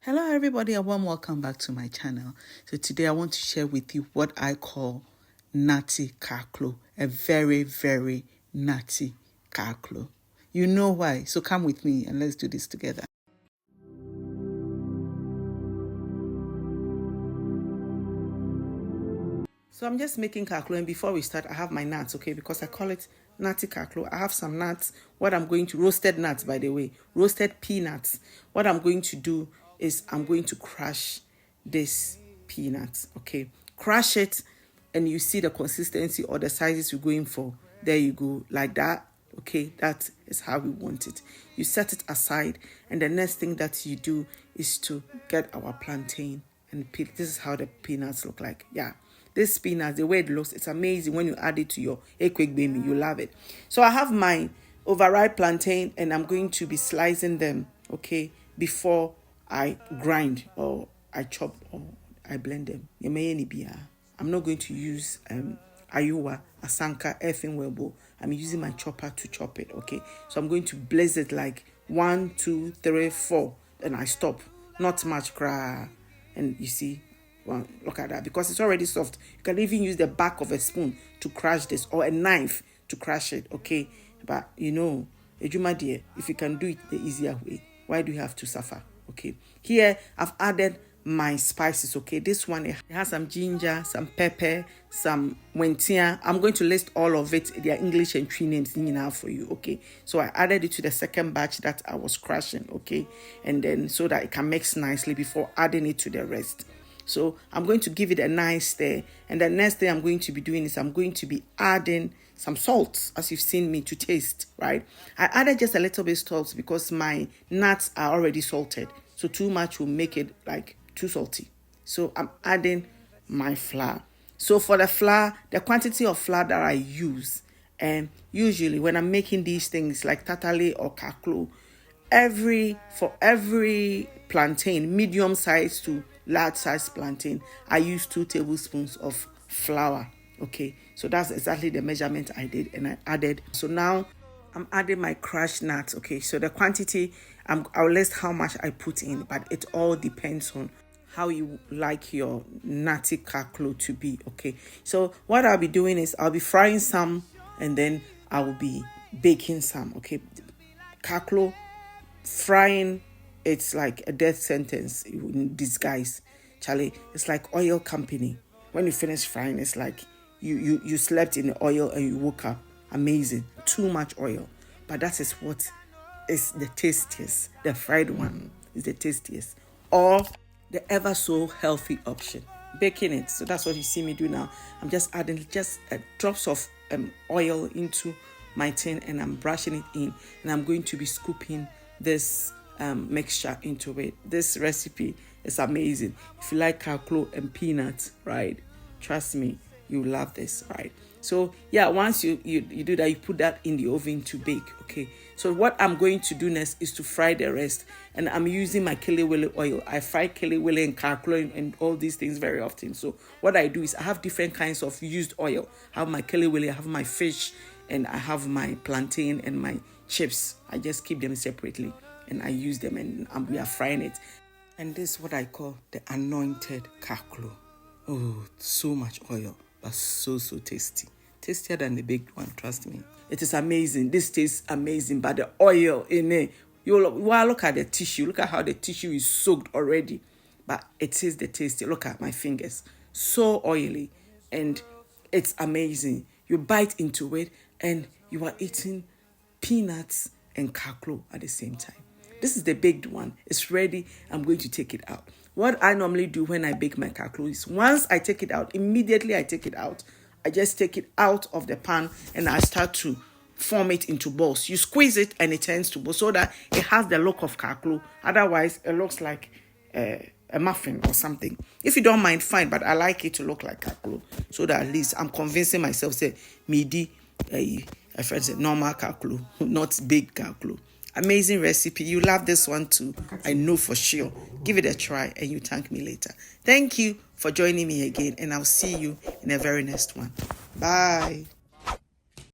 Hello everybody, and warm welcome back to my channel. So today I want to share with you what I call nutty kaklo, a very, very nutty kaklo. You know why, so come with me and let's do this together. So I'm just making kaklo, and before we start, I have my nuts, okay, because I call it nutty kaklo. I have some nuts. What I'm going to, roasted nuts, by the way, roasted peanuts. What I'm going to do is I'm going to crush this peanuts, okay? Crush it, and you see the consistency or the sizes you're going for. There you go, like that, okay? That is how we want it. You set it aside, and the next thing that you do is to get our plantain and peel. This is how the peanuts look like, yeah. This peanuts, the way it looks, it's amazing when you add it to your quick baby. You love it. So I have my overripe plantain, and I'm going to be slicing them, okay, before I grind or I chop or I blend them. I'm not going to use ayuwa, asanka, effing webo. I'm using my chopper to chop it, okay? So I'm going to blaze it like 1, 2, 3, 4. Then I stop. Not much cry. And you see, well, look at that, because it's already soft. You can even use the back of a spoon to crush this, or a knife to crush it, okay? But you know, Ejuma dear, if you can do it the easier way, why do you have to suffer? Okay, here I've added my spices, okay? This one, it has some ginger, some pepper, some Hwentia. I'm going to list all of it, their English and tree names now for you, okay? So I added it to the second batch that I was crushing, okay? And then so that it can mix nicely before adding it to the rest. So I'm going to give it a nice stir. And the next thing I'm going to be doing is I'm going to be adding some salt, as you've seen me, to taste, right? I added just a little bit salt because my nuts are already salted. So too much will make it like too salty. So I'm adding my flour. So for the flour, the quantity of flour that I use, and usually when I'm making these things like tatale or kaklo, for every plantain, medium size to large size plantain, I use 2 tablespoons of flour, okay? So that's exactly the measurement I did, and I added. So now I'm adding my crushed nuts, okay? So the quantity, I'll list how much I put in, but it all depends on how you like your nutty kaklo to be, okay? So what I'll be doing is I'll be frying some, and then I will be baking some, okay? Kaklo, frying, it's like a death sentence in disguise. Charlie, it's like oil company. When you finish frying, it's like you slept in the oil and you woke up. Amazing. Too much oil. But that is what is the tastiest. The fried one is the tastiest. Or the ever so healthy option, baking it. So that's what you see me do now. I'm just adding just drops of oil into my tin, and I'm brushing it in, and I'm going to be scooping this mixture into it. This recipe is amazing. If you like kaklo and peanuts, right, trust me, you love this, right? So yeah, once you do that, you put that in the oven to bake, okay? So what I'm going to do next is to fry the rest, and I'm using my kelewele oil. I fry kelewele and kaklo and all these things very often. So what I do is I have different kinds of used oil. I have my kelewele, I have my fish, and I have my plantain and my chips. I just keep them separately, and I use them, and we are frying it. And this is what I call the anointed kaklo. Oh, so much oil, but so tasty. Tastier than the baked one, trust me. It is amazing. This tastes amazing, but the oil in it, look at the tissue. Look at how the tissue is soaked already. But it is the tasty. Look at my fingers. So oily, and it's amazing. You bite into it, and you are eating peanuts and kaklo at the same time. This is the baked one. It's ready. I'm going to take it out. What I normally do when I bake my kaklo is once I take it out, immediately I take it out. I just take it out of the pan, and I start to form it into balls. You squeeze it and it turns to balls so that it has the look of kaklo. Otherwise, it looks like a muffin or something. If you don't mind, fine, but I like it to look like kaklo, so that at least I'm convincing myself, say, midi, a friend said, normal kaklo, not big kaklo. Amazing recipe. You love this one too. I know for sure. Give it a try and you thank me later. Thank you for joining me again, and I'll see you in the very next one. Bye.